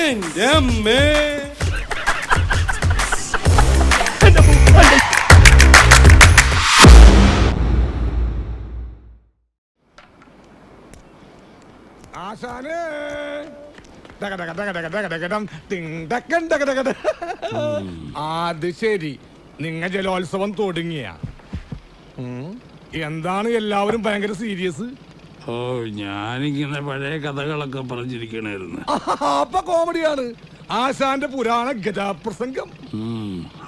എന്റെ അമ്മേ. ആശാനേ അത് ശരി, നിങ്ങ ജലോത്സവം തുടങ്ങിയ എന്താണ് എല്ലാവരും ഭയങ്കര സീരിയസ്? ഓ, ഞാനിങ്ങനെ പഴയ കഥകളൊക്കെ പറഞ്ഞിരിക്കണായിരുന്നു. അപ്പൊ കോമഡിയാണ്. ആശാന്റെ പുരാണ ഗജാപ്രസംഗം.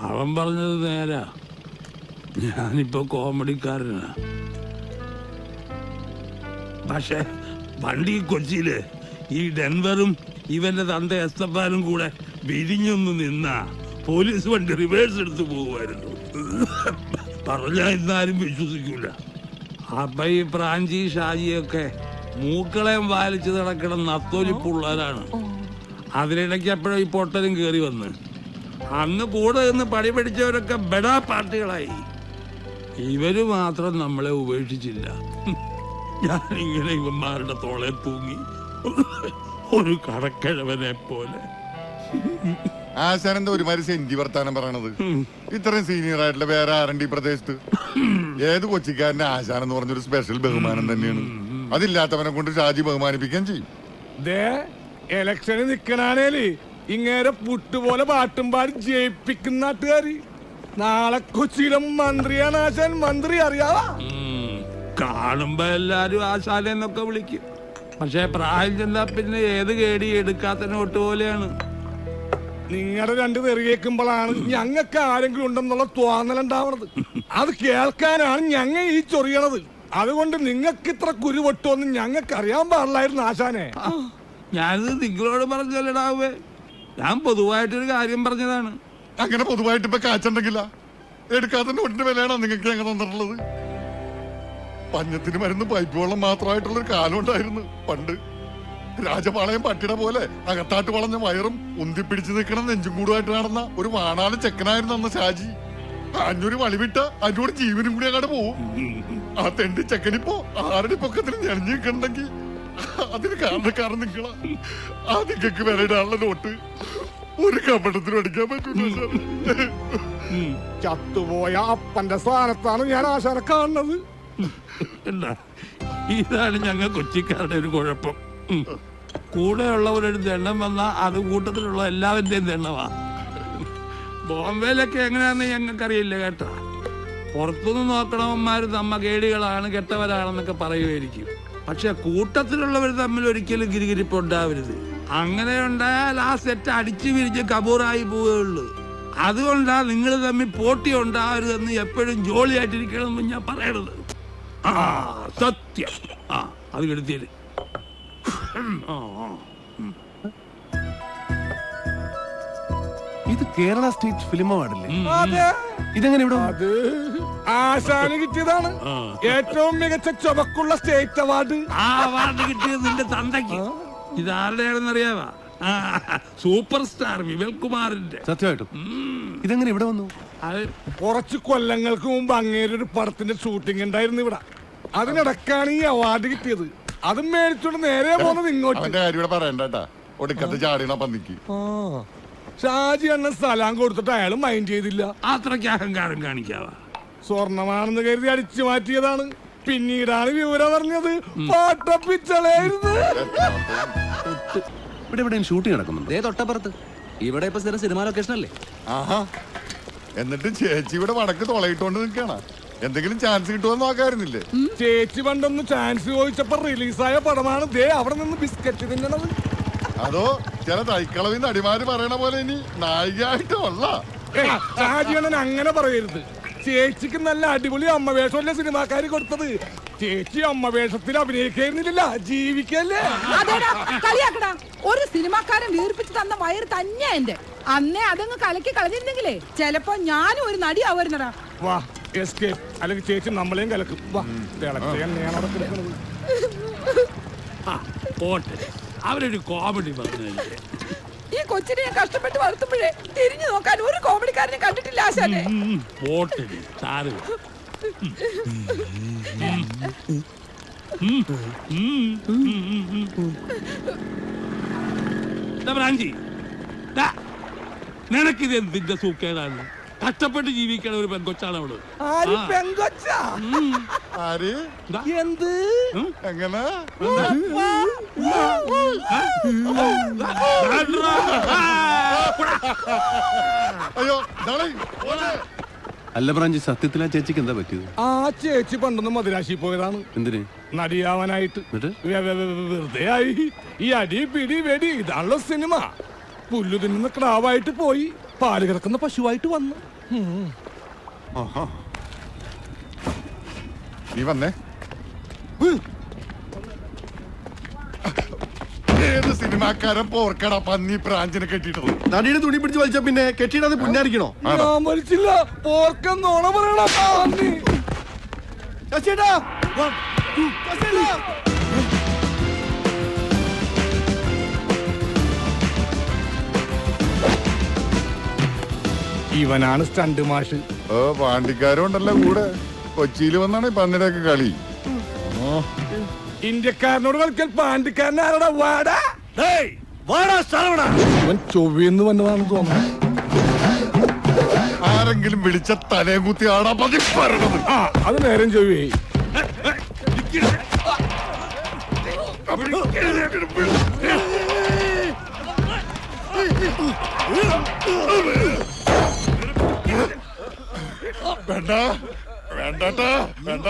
അവൻ പറഞ്ഞത് നേരാ. ഞാനിപ്പോ കോമഡിക്കാരനാ. പക്ഷെ പണ്ട് ഈ കൊച്ചിയില് ഈ ഡെൻവറും ഇവന്റെ തന്ത എസ്തപ്പാനും കൂടെ വിരിഞ്ഞൊന്ന് നിന്നാ പോലീസ് വണ്ടി റിവേഴ്സ് എടുത്ത് പോകുമായിരുന്നു. പറഞ്ഞാ ഇന്നാരും വിശ്വസിക്കൂല. അപ്പൊ ഈ പ്രാഞ്ചി ഷാജിയൊക്കെ മൂക്കളെയും വാലിച്ച് നടക്കണം നത്തോലിപ്പുള്ളവരാണ്. അതിനിടയ്ക്ക് എപ്പോഴും ഈ പൊട്ടലും കയറി വന്ന് അന്ന് കൂടെ നിന്ന് പടി പഠിച്ചവരൊക്കെ ബെഡാ പാർട്ടികളായി. ഇവര് മാത്രം നമ്മളെ ഉപേക്ഷിച്ചില്ല. ഞാനിങ്ങനെ ഇവന്മാരുടെ തോളെ തൂങ്ങി ഒരു കടക്കിഴവനെ പോലെ. ആശാനെന്താ ഒരുമാതിരി സെന്റി വർത്താനം പറയണത്? ഇത്രയും സീനിയർ ആയിട്ടുള്ള വേറെ ആരണ്ടി പ്രദേശത്ത് ഏത് കൊച്ചിക്കാരന്റെ ആശാൻ എന്ന് പറഞ്ഞൊരു സ്പെഷ്യൽ ബഹുമാനം തന്നെയാണ്. അതില്ലാത്തവനെ കൊണ്ട് ഷാജി ബഹുമാനിപ്പിക്കാൻ ചെയ്യും. എലക്ഷന് നിക്കണേല് ഇങ്ങേരെ പുട്ടുപോലെ പാട്ടും പാടി ജയിപ്പിക്കുന്ന നാട്ടുകാര്. നാളെ കൊച്ചിയിലെ മന്ത്രിയാണ് ആശാൻ. മന്ത്രി അറിയാവാ? കാണുമ്പോ എല്ലാരും ആശാലെന്നൊക്കെ വിളിക്കും. പക്ഷെ പ്രായം ചെന്നാ പിന്നെ ഏത് കേടി എടുക്കാത്ത നോട്ട് പോലെയാണ്. നിങ്ങളുടെ രണ്ട് തെറിയേക്കുമ്പോഴാണ് ഞങ്ങൾക്ക് ആരെങ്കിലും ഉണ്ടെന്നുള്ള തോന്നലുണ്ടാവണത്. അത് കേൾക്കാനാണ് ഞങ്ങ ഈ ചൊറിയണത്. അതുകൊണ്ട് നിങ്ങൾക്ക് ഇത്ര കുരുവൊട്ടുമെന്ന് ഞങ്ങൾക്ക് അറിയാൻ പാടില്ലായിരുന്നു ആശാനെ. ഞാനിത് നിങ്ങളോട് പറഞ്ഞല്ലടാവേ. ഞാൻ പൊതുവായിട്ടൊരു കാര്യം പറഞ്ഞതാണ്. അങ്ങനെ പൊതുവായിട്ട് ഇപ്പൊ കാച്ചുണ്ടെങ്കില എടുക്കാത്ത നോട്ടിന്റെ വിലയാണോ നിങ്ങൾക്ക് ഞങ്ങൾ തന്നിട്ടുള്ളത്? പഞ്ഞത്തിന് മരുന്ന് പൈപ്പ് വെള്ളം മാത്രമായിട്ടുള്ളൊരു കാലം ഉണ്ടായിരുന്നു പണ്ട്. രാജപാളയം പട്ടിയുടെ പോലെ അകത്താട്ട് വളഞ്ഞ വയറും ഉന്തിപ്പിടിച്ച് നിൽക്കണം നെഞ്ചും കൂടുമായിട്ട് നടന്ന ഒരു വാണാലും ചെക്കനായിരുന്നു അന്ന് ഷാജി. അഞ്ഞൂര് വളിവിട്ട അതിനോട് ജീവനും കൂടി അങ്ങോട്ട് പോവും. ആ തെണ്ടി ചെക്കനിപ്പോ ആരുടെ പൊക്കത്തിന് ഞെളിഞ്ഞു നിൽക്കണ്ടെങ്കിൽ അതിന് കാരണക്കാരൻ നിങ്ങളാ. ആ നിങ്ങൾക്ക് വിലയിടാനുള്ള നോട്ട് ഒരു കപടത്തിനും അടിക്കാൻ പറ്റൂല. ചത്തുപോയ അപ്പന്റെ സ്ഥാനത്താണ് ഞാൻ ആശാനെ കാണുന്നത്. ഇതാണ് ഞങ്ങൾ കൊച്ചിക്കാരുടെ ഒരു കുഴപ്പം. കൂടെയുള്ളവരൊരു ദണ്ണം വന്നാ അത് കൂട്ടത്തിലുള്ള എല്ലാവരുടെയും ദണ്ണമാ. ബോംബെയിലൊക്കെ എങ്ങനെയാന്ന് ഞങ്ങൾക്കറിയില്ല കേട്ടോ. പുറത്തുനിന്ന് നോക്കണവന്മാര് നമ്മ കേടികളാണ് കെട്ടവരാണെന്നൊക്കെ പറയുമായിരിക്കും. പക്ഷെ കൂട്ടത്തിലുള്ളവർ തമ്മിൽ ഒരിക്കലും ഗിരിഗിരിപ്പ് ഉണ്ടാവരുത്. അങ്ങനെ ഉണ്ടായാൽ ആ സെറ്റ് അടിച്ചു വിരിച്ച് കബൂറായി പോവുകയുള്ളൂ. അതുകൊണ്ടാ നിങ്ങൾ തമ്മിൽ പോട്ടി ഉണ്ടാവരുതെന്ന് എപ്പോഴും ജോളിയായിട്ടിരിക്കണമെന്ന് ഞാൻ പറയണത്. ആ സത്യം. ആ അത് കെടുത്തിയത്. ഇത് കേരള സ്റ്റേറ്റ് ഫിലിം അവാർഡല്ലേ? ഇതെങ്ങനെ ഇവിടെ? അത് ആശാന് കിട്ടിയതാണ് ഏറ്റവും മികച്ച ചുമക്കുള്ള സ്റ്റേറ്റ് അവാർഡ്. ആ അവാർഡ് കിട്ടിയത് നിന്റെ തന്തയ്ക്ക്. ഇതാരുടെയാണെന്ന് അറിയാവാ? സൂപ്പർ സ്റ്റാർ വിമൽ കുമാറിന്റെ. സത്യമായിട്ടും ഇതെങ്ങനെ ഇവിടെ വന്നു? കുറച്ച് കൊല്ലങ്ങൾക്ക് മുമ്പ് അങ്ങേരൊരു പടത്തിന്റെ ഷൂട്ടിംഗ് ഉണ്ടായിരുന്നു ഇവിടെ. അതിനിടക്കാണ് ഈ അവാർഡ് കിട്ടിയത്. അതും മേടിച്ചോണ്ട് നേരെ പോകുന്നത് ഇങ്ങോട്ട്. പറയണ്ടാ ഒടുക്കത്തെ ചാടിയണ പന്നിക്ക്. ഷാജി അണ്ണൻ സ്ഥലം കൊടുത്തിട്ട് അയാൾ മൈൻഡ് ചെയ്തില്ല. അത്രയ്ക്ക് അഹങ്കാരം കാണിക്കാവാ? സ്വർണമാണെന്ന് കരുതി അടിച്ചു മാറ്റിയതാണ്. പിന്നീടാണ് വിവരം അറിഞ്ഞത് പാട്ടപ്പിച്ചളായിരുന്നു. ഇവിടെ എവിടെയും ഷൂട്ടിംഗ് നടക്കുന്നുണ്ട്. തൊട്ടപ്പുറത്ത്. ഇവിടെ ഇപ്പൊ സിനിമ ലൊക്കേഷൻ അല്ലേ? ആഹാ, എന്നിട്ട് ചേച്ചി ഇവിടെ വടക്ക് തുളയിട്ടുകൊണ്ട് നിൽക്കണ. എന്തെങ്കിലും ചാൻസ് കിട്ടുമെന്ന് നോക്കാറുന്നില്ലേ? ചേച്ചി പണ്ടൊന്ന് ചാൻസ് ചോദിച്ചപ്പോ റിലീസായ പടമാണ് ദേ അവിടെ നിന്ന് ബിസ്ക്കറ്റ് തിന്നണത്. അതോ ചില തൈക്കളവിൽ നടിമാര് പറയണ പോലെ ഇനി നായികയായിട്ടുള്ള ഷാജിയണ്ണൻ അങ്ങനെ പറയരുത്. ചേച്ചിക്ക് നല്ല അടിപൊളി അമ്മ വേഷമല്ലേ സിനിമാക്കാര് കൊടുത്തത്. ചേച്ചി അമ്മ വേഷത്തിൽ അഭിനയിക്കുന്നില്ല, ജീവിക്കല്ലേ. ഒരു സിനിമാക്കാരൻ വീർപ്പിച്ച് തന്ന വയറ് തന്നെ എന്റെ. അന്നേ അതങ്ങ് കലക്കി കളഞ്ഞിരുന്നെങ്കിലേ ചിലപ്പോ ഞാനും ഒരു നടിയാവുന്നടാ. വാ എസ്കേപ്പ്. അല്ലെങ്കിൽ ചേച്ചി നമ്മളെയും കലക്കും. വാ പോട്ടെ, അവരൊരു കോമഡി പറഞ്ഞു. ഈ കൊച്ചിനെ ഞാൻ കഷ്ടപ്പെട്ട് വളർത്തുമ്പോഴേ തിരിഞ്ഞു നോക്കാൻ ഒരു കോമഡിക്കാരനെ കണ്ടിട്ടില്ല ആശാനെ. പോട്ടെ സാറ്. ബ്രാഞ്ചി നിനക്കിത് എന്തിന്റെ സൂക്കേടാണ്? കഷ്ടപ്പെട്ട് ജീവിക്കണ ഒരു പെൺകൊച്ചാണ് അവള്. ആര് പെങ്കൊച്ചാ? ആര് എന്ത് എങ്ങനെ അയ്യോ ദാളെ, ഓനെ. അല്ല ബ്രാഞ്ചി, സത്യത്തിൽ ആ ചേച്ചിക്ക് എന്താ പറ്റിയത്? ആ ചേച്ചി പണ്ടൊന്ന് മദിരാശി പോയതാണ് എന്തിന്? നടിയാവാനായിട്ട്. എന്നിട്ട്? വെറുതെ ആയി. ഈ അടി പിടി വെടി ഇതാണല്ലോ സിനിമ. പുല്ലു തിന്നുന്ന ക്രാവായിട്ട് പോയി പാല് കിടക്കുന്ന പശുവായിട്ട് വന്നു. ആഹാ. നീ വന്നേ. ഏത് സിനിമാക്കാരൻ പോർക്കടാ പന്നി പ്രാഞ്ചിനെ കെട്ടിട്ടത്? നടിയുടെ തുണി പിടിച്ച് വലിച്ച പിന്നെ കെട്ടിയിടാതെ പുന്നാരിക്കണോ? ഞാൻ മരിച്ചില്ല. പോർക്കെന്നോണ പറയണ പന്നി. ഇവനാണ് സ്റ്റണ്ട് മാഷ്. ഓ പാണ്ടിക്കാരും ഉണ്ടല്ലോ കൂടെ. കൊച്ചിയിൽ വന്നാണ് ഈ പന്നിയുടെയൊക്കെ കളി. ഇന്ത്യക്കാരനോട് കളിക്കാൻ പാണ്ടിക്കാരൻ ആരോടാ? വാടാ ഇവൻ ചൊവ്വന്ന് വന്നതാണെന്ന് തോന്നുന്നു. ആരെങ്കിലും വിളിച്ച തലയും കുത്തി ആടാ പതി പറയണത്. ആ അത് നേരം ചൊവ്വേ. വേണ്ട വേണ്ടട്ടാ വേണ്ട.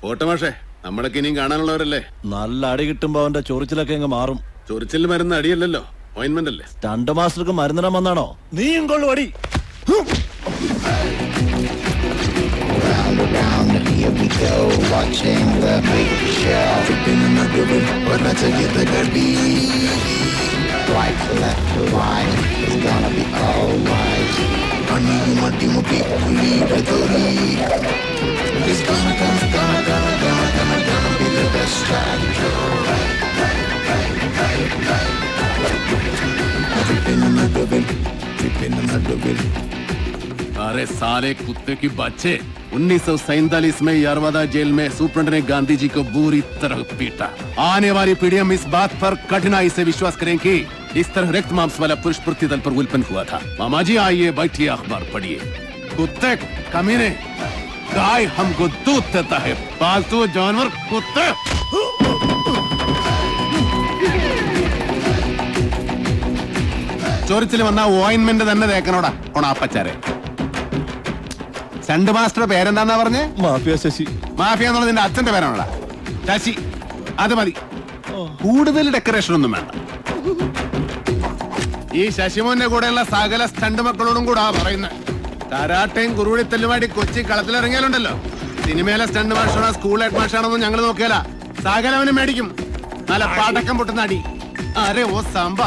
ഓട്ടമാഷേ, നമ്മളൊക്കെ ഇനിയും കാണാനുള്ളവരല്ലേ? നല്ല അടി കിട്ടുമ്പോ അവന്റെ ചൊറിച്ചിലൊക്കെ അങ്ങ് മാറും. ചൊറിച്ചിൽ മരുന്ന് അടിയല്ലല്ലോ, ഓയിന്റ്മെന്റ് അല്ലേ? സ്റ്റണ്ട് മാസ്റ്റർക്ക് മരുന്നിടാൻ വന്നാണോ? നീയും കൊള്ളു അടി. अरे साले कुत्ते की बच्चे, 1947 में यरवदा जेल में सुप्रेंट ने गांधी जी को बुरी तरह पीटा। आने वाली पीढ़ियां इस बात पर कठिनाई से विश्वास करें कि इस तरह रक्त मांस वाला पुरुष पृथ्वी पर उल्पन्न हुआ था। मामा जी आइए, बैठिए, अखबार पढ़िए। कुत्ते कमीने, गाय हमको दूध देता है, पालतू जानवर कुत्ते। ചൊറിച്ചിൽ വന്ന ഓയിന്റ്മെന്റ് തന്നെ തേക്കണോടാ കൊണാപ്പച്ചാരെ. സ്റ്റണ്ട് മാസ്റ്റർ പേരെന്താന്നാ പറഞ്ഞേ? മാഫിയ ശശി. മാഫിയ എന്നുള്ളത് നിന്റെ അച്ഛന്റെ പേരാണോടാ? ശശി. അത് മതി, കൂടുതൽ ഡെക്കറേഷൻ ഒന്നും വേണ്ട. ഈ ശശിമോന്റെ കൂടെയുള്ള സകല സ്റ്റണ്ട് മക്കളോടും കൂടാ പറയുന്നത്. കരാട്ടയും കുറുവടിത്തല്ലുമായിട്ട് കൊച്ചി കളത്തിലിറങ്ങിയാലുണ്ടല്ലോ, സിനിമയിലെ സ്റ്റണ്ട് മാഷാണോ സ്കൂൾ ഹെഡ് മാഷാണോന്നും ഞങ്ങൾ നോക്കിയാല സകലവനും മേടിക്കും. നല്ല പാടക്കം പൊട്ടുന്ന അടി. അരെ ഓ സാമ്പ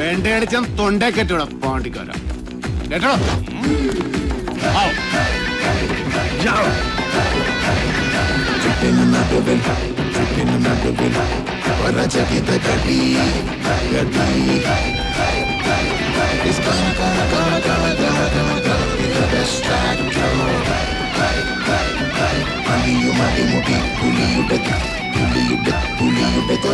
വേണ്ടയടിച്ചാൽ തൊണ്ടേ കെട്ടിവിടാം പാണ്ടിക്കാര. കേട്ടോ? Puliudet, puliudet, puliudet, puliudet.